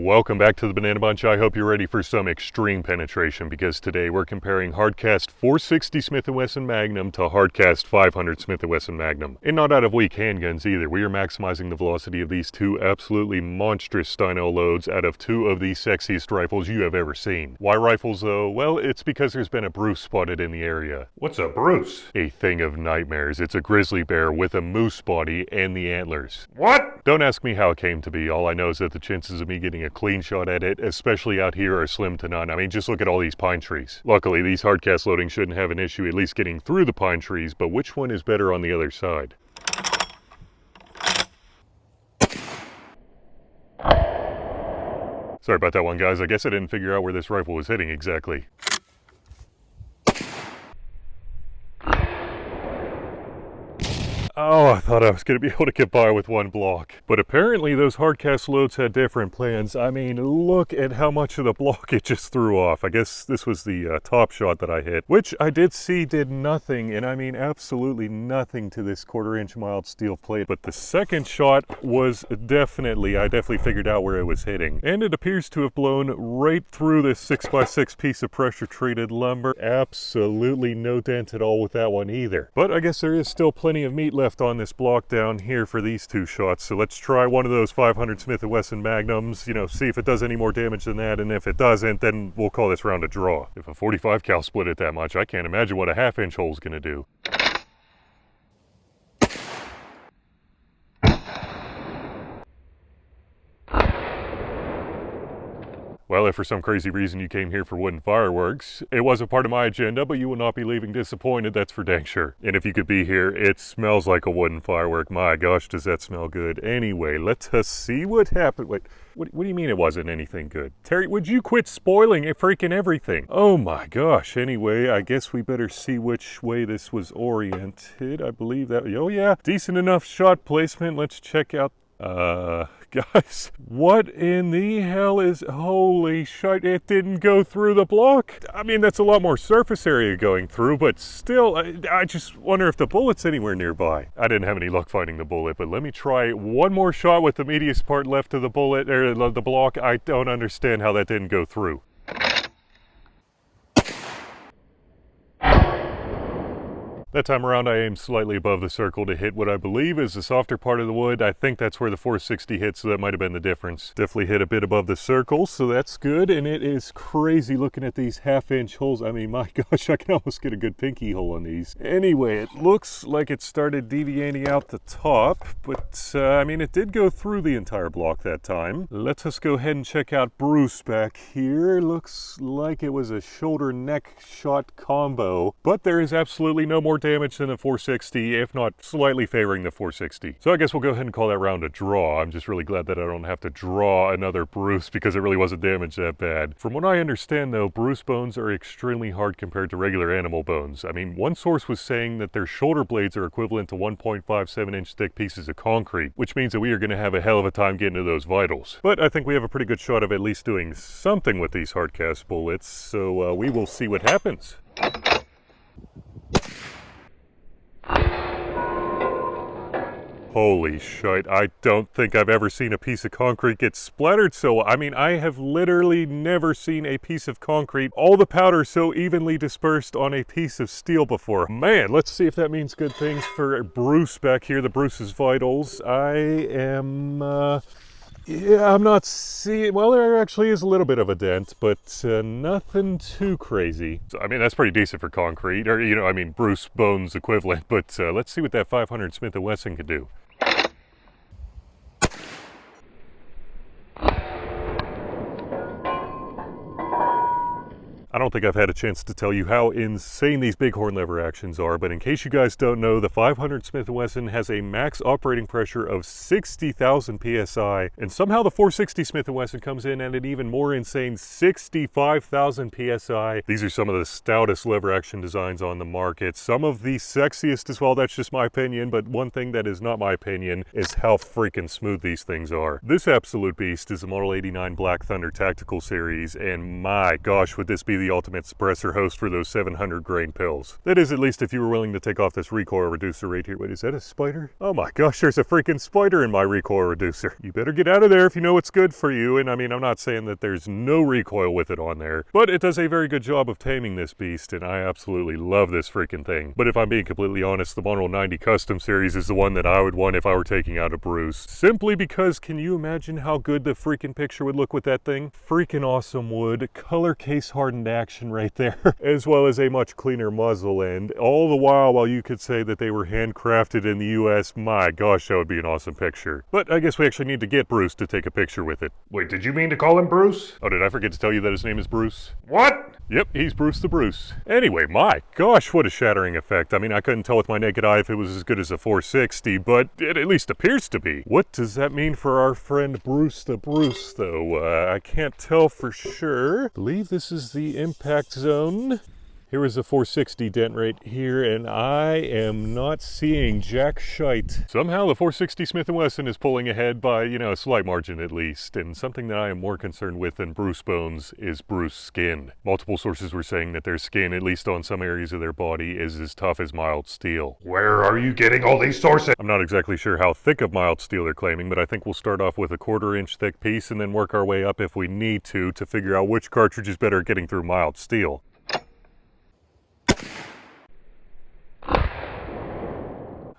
Welcome back to the Banana Bunch. I hope you're ready for some extreme penetration because today we're comparing hardcast 460 Smith & Wesson Magnum to hardcast 500 Smith & Wesson Magnum. And not out of weak handguns either. We are maximizing the velocity of these two absolutely monstrous Steino loads out of two of the sexiest rifles you have ever seen. Why rifles though? Well, it's because there's been a Bruce spotted in the area. What's a Bruce? A thing of nightmares. It's a grizzly bear with a moose body and the antlers. What? Don't ask me how it came to be. All I know is that the chances of me getting a clean shot at it, especially out here, are slim to none. I mean, just look at all these pine trees. Luckily, these hardcast loadings shouldn't have an issue at least getting through the pine trees, but which one is better on the other side? Sorry about that one, guys. I guess I didn't figure out where this rifle was hitting exactly. Oh, I thought I was going to be able to get by with one block. But apparently those hardcast loads had different plans. I mean, look at how much of the block it just threw off. I guess this was the top shot that I hit, which I did see did nothing, and I mean absolutely nothing to this 1/4 inch mild steel plate. But the second shot was I definitely figured out where it was hitting. And it appears to have blown right through this 6x6 piece of pressure treated lumber. Absolutely no dent at all with that one either. But I guess there is still plenty of meat left on this block down here for these two shots. So let's try one of those 500 Smith & Wesson Magnums, see if it does any more damage than that, and if it doesn't, then we'll call this round a draw. If a 45 cal split it that much, I can't imagine what a 1/2 inch hole is going to do. Well, if for some crazy reason you came here for wooden fireworks, it wasn't part of my agenda, but you will not be leaving disappointed, that's for dang sure. And if you could be here, it smells like a wooden firework. My gosh, does that smell good. Anyway, let us see what happened. Wait, what do you mean it wasn't anything good? Terry, would you quit spoiling freaking everything? Oh my gosh. Anyway, I guess we better see which way this was oriented. I believe that, oh yeah, decent enough shot placement. Let's check out, guys, what in the hell is, holy shit, it didn't go through the block. I mean, that's a lot more surface area going through, but still, I just wonder if the bullet's anywhere nearby. I didn't have any luck finding the bullet, but let me try one more shot with the meatiest part left of the bullet, or the block. I don't understand how that didn't go through. That time around, I aimed slightly above the circle to hit what I believe is the softer part of the wood. I think that's where the 460 hit, so that might have been the difference. Definitely hit a bit above the circle, so that's good. And it is crazy looking at these 1/2 inch holes. I mean, my gosh, I can almost get a good pinky hole on these. Anyway, it looks like it started deviating out the top, but I mean, it did go through the entire block that time. Let us go ahead and check out Bruce back here. Looks like it was a shoulder neck shot combo, but there is absolutely no more damage than the 460, if not slightly favoring the 460. So I guess we'll go ahead and call that round a draw. I'm just really glad that I don't have to draw another Bruce because it really wasn't damaged that bad. From what I understand though, Bruce bones are extremely hard compared to regular animal bones. I mean, one source was saying that their shoulder blades are equivalent to 1.57 inch thick pieces of concrete, which means that we are going to have a hell of a time getting to those vitals. But I think we have a pretty good shot of at least doing something with these hardcast bullets, so we will see what happens. Holy shit, I don't think I've ever seen a piece of concrete get splattered so. I mean, I have literally never seen a piece of concrete, all the powder so evenly dispersed on a piece of steel before. Man, let's see if that means good things for Bruce back here, the Bruce's vitals. Yeah, I'm not seeing, well, there actually is a little bit of a dent, but nothing too crazy. So, I mean, that's pretty decent for concrete, or, I mean, Bruce bones equivalent, but let's see what that 500 Smith & Wesson can do. I don't think I've had a chance to tell you how insane these bighorn lever actions are, but in case you guys don't know, the 500 Smith & Wesson has a max operating pressure of 60,000 PSI, and somehow the 460 Smith & Wesson comes in at an even more insane 65,000 PSI. These are some of the stoutest lever action designs on the market, some of the sexiest as well. That's just my opinion, but one thing that is not my opinion is how freaking smooth these things are. This absolute beast is the Model 89 Black Thunder Tactical Series, and my gosh, would this be the ultimate suppressor host for those 700 grain pills. That is, at least if you were willing to take off this recoil reducer right here. Wait, is that a spider? Oh my gosh, there's a freaking spider in my recoil reducer. You better get out of there if you know what's good for you. And I mean, I'm not saying that there's no recoil with it on there, but it does a very good job of taming this beast, and I absolutely love this freaking thing. But if I'm being completely honest, the Model 90 Custom Series is the one that I would want if I were taking out a Bruce. Simply because, can you imagine how good the freaking picture would look with that thing? Freaking awesome wood, color case hardened action right there, as well as a much cleaner muzzle, and all the while you could say that they were handcrafted in the US, my gosh, that would be an awesome picture. But I guess we actually need to get Bruce to take a picture with it. Wait, did you mean to call him Bruce? Oh, did I forget to tell you that his name is Bruce? What? Yep, he's Bruce the Bruce. Anyway, my gosh, what a shattering effect. I mean, I couldn't tell with my naked eye if it was as good as a 460, but it at least appears to be. What does that mean for our friend Bruce the Bruce, though? I can't tell for sure. I believe this is the impact zone. Here is a 460 dent right here, and I am not seeing jack shite. Somehow the 460 Smith & Wesson is pulling ahead by, a slight margin at least, and something that I am more concerned with than Bruce bones is Bruce skin. Multiple sources were saying that their skin, at least on some areas of their body, is as tough as mild steel. Where are you getting all these sources? I'm not exactly sure how thick of mild steel they're claiming, but I think we'll start off with a 1/4 inch thick piece and then work our way up if we need to figure out which cartridge is better at getting through mild steel.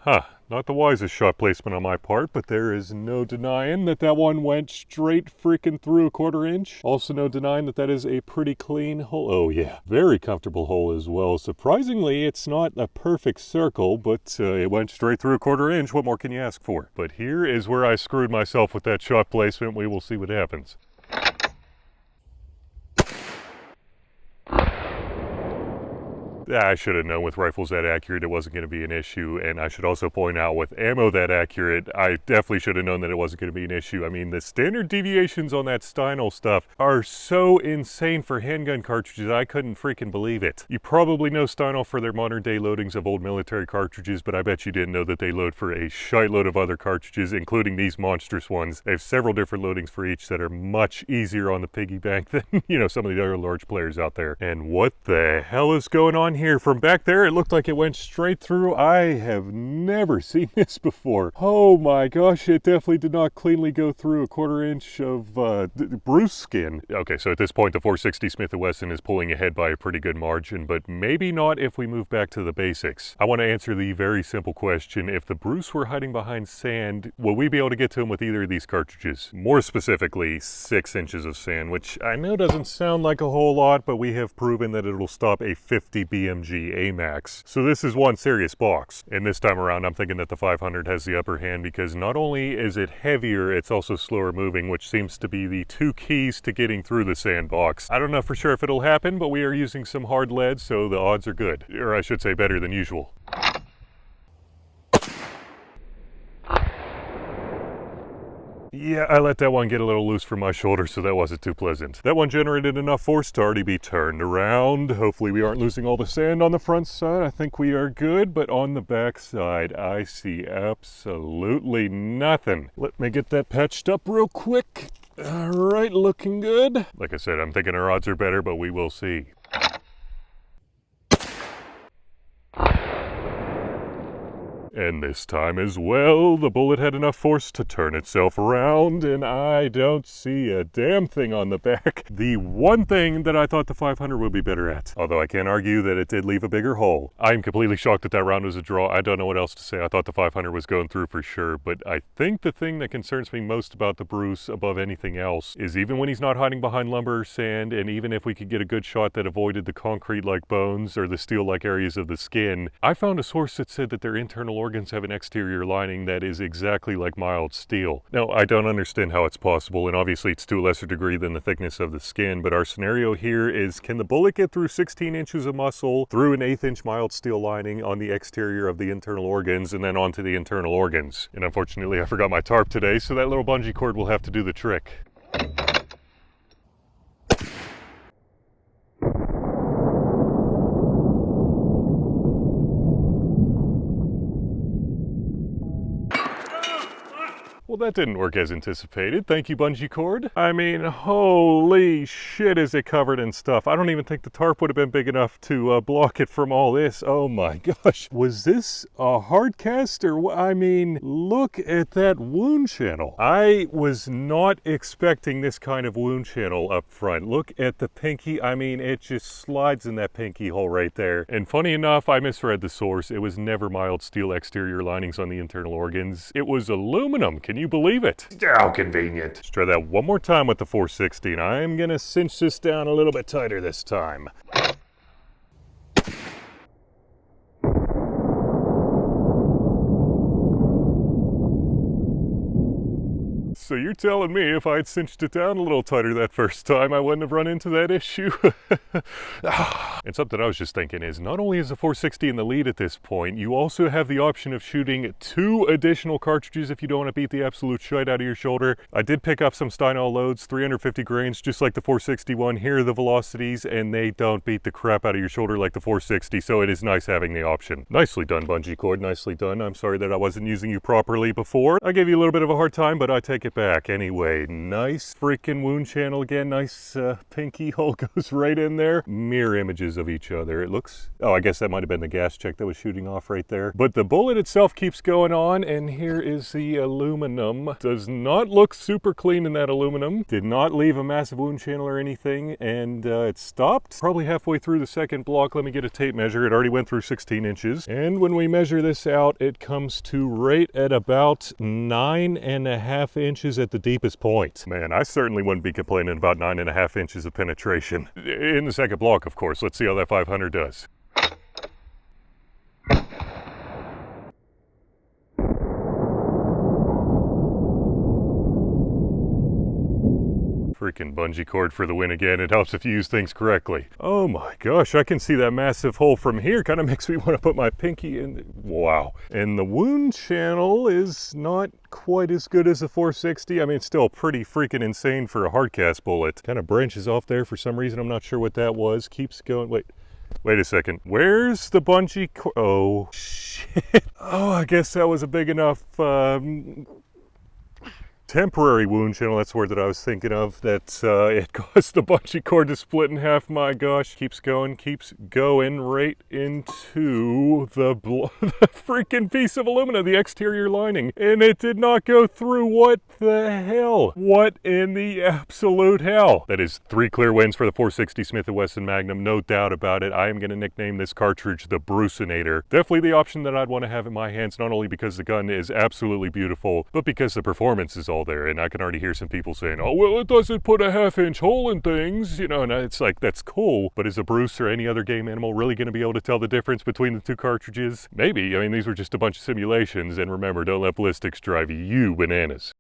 Huh, not the wisest shot placement on my part, but there is no denying that that one went straight freaking through a 1/4 inch. Also no denying that that is a pretty clean hole. Oh yeah, very comfortable hole as well. Surprisingly, it's not a perfect circle, but it went straight through a 1/4 inch. What more can you ask for? But here is where I screwed myself with that shot placement. We will see what happens. I should have known with rifles that accurate it wasn't going to be an issue, and I should also point out with ammo that accurate, I definitely should have known that it wasn't going to be an issue. I mean, the standard deviations on that Steinel stuff are so insane for handgun cartridges, I couldn't freaking believe it. You probably know Steinel for their modern day loadings of old military cartridges, but I bet you didn't know that they load for a shitload of other cartridges, including these monstrous ones. They have several different loadings for each that are much easier on the piggy bank than, some of the other large players out there. And what the hell is going on here? From back there, it looked like it went straight through. I have never seen this before. Oh my gosh, it definitely did not cleanly go through a 1/4 inch of Bruce skin. Okay, so at this point, the 460 Smith & Wesson is pulling ahead by a pretty good margin, but maybe not if we move back to the basics. I want to answer the very simple question. If the Bruce were hiding behind sand, will we be able to get to him with either of these cartridges? More specifically, 6 inches of sand, which I know doesn't sound like a whole lot, but we have proven that it'll stop a 50 BMG EMACS. So this is one serious box. And this time around, I'm thinking that the 500 has the upper hand because not only is it heavier, it's also slower moving, which seems to be the two keys to getting through the sandbox. I don't know for sure if it'll happen, but we are using some hard lead, so the odds are good. Or I should say better than usual. Yeah, I let that one get a little loose from my shoulder, so that wasn't too pleasant. That one generated enough force to already be turned around. Hopefully we aren't losing all the sand on the front side. I think we are good, but on the back side, I see absolutely nothing. Let me get that patched up real quick. All right, looking good. Like I said, I'm thinking our odds are better, but we will see. And this time as well, the bullet had enough force to turn itself around, and I don't see a damn thing on the back. The one thing that I thought the 500 would be better at. Although I can't argue that it did leave a bigger hole. I'm completely shocked that that round was a draw. I don't know what else to say. I thought the 500 was going through for sure, but I think the thing that concerns me most about the Bruce above anything else is even when he's not hiding behind lumber or sand, and even if we could get a good shot that avoided the concrete-like bones or the steel-like areas of the skin, I found a source that said that their internal organs have an exterior lining that is exactly like mild steel. Now, I don't understand how it's possible, and obviously it's to a lesser degree than the thickness of the skin, but our scenario here is, can the bullet get through 16 inches of muscle through an 1/8 inch mild steel lining on the exterior of the internal organs and then onto the internal organs? And unfortunately, I forgot my tarp today, so that little bungee cord will have to do the trick. Well, Well, that didn't work as anticipated. Thank you, bungee cord. I mean, holy shit, is it covered in stuff. I don't even think the tarp would have been big enough to block it from all this. Oh my gosh. Was this a hard cast or I mean, look at that wound channel. I was not expecting this kind of wound channel up front. Look at the pinky. I mean, it just slides in that pinky hole right there. And funny enough, I misread the source. It was never mild steel exterior linings on the internal organs. It was aluminum. Can you believe it? How convenient. Let's try that one more time with the 460, and I'm gonna cinch this down a little bit tighter this time. So you're telling me if I'd cinched it down a little tighter that first time, I wouldn't have run into that issue? And something I was just thinking is, not only is the 460 in the lead at this point, you also have the option of shooting 2 additional cartridges if you don't want to beat the absolute shite out of your shoulder. I did pick up some Steinall loads, 350 grains, just like the 461. Here are the velocities, and they don't beat the crap out of your shoulder like the 460, so it is nice having the option. Nicely done, bungee cord, nicely done. I'm sorry that I wasn't using you properly before. I gave you a little bit of a hard time, but I take it back. Anyway, nice freaking wound channel again. Nice pinky hole goes right in there. Mirror images of each other. It looks, oh, I guess that might have been the gas check that was shooting off right there. But the bullet itself keeps going on, and here is the aluminum. Does not look super clean in that aluminum. Did not leave a massive wound channel or anything, and it stopped probably halfway through the second block. Let me get a tape measure. It already went through 16 inches. And when we measure this out, it comes to right at about 9.5 inches at the deepest point. Man, I certainly wouldn't be complaining about 9.5 inches of penetration. In the second block, of course. Let's see how that 500 does. Freaking bungee cord for the win again. It helps if you use things correctly. Oh my gosh, I can see that massive hole from here. Kind of makes me want to put my pinky in. Wow. And the wound channel is not quite as good as the 460. I mean, it's still pretty freaking insane for a hardcast bullet. Kind of branches off there for some reason. I'm not sure what that was. Keeps going. Wait a second. Where's the bungee cord? Oh, shit. Oh, I guess that was a big enough temporary wound channel, that's the word that I was thinking of, that it caused the bungee cord to split in half. My gosh, keeps going right into the freaking piece of aluminum, the exterior lining, and it did not go through. What the hell? What in the absolute hell? That is 3 clear wins for the 460 Smith & Wesson Magnum, no doubt about it. I am going to nickname this cartridge the Bruceinator. Definitely the option that I'd want to have in my hands, not only because the gun is absolutely beautiful, but because the performance is all there. And I can already hear some people saying, oh, well, it doesn't put a 1/2-inch hole in things, you know, and it's like, that's cool, but is a Bruce or any other game animal really going to be able to tell the difference between the 2 cartridges? Maybe. I mean, these were just a bunch of simulations, and remember, don't let ballistics drive you bananas.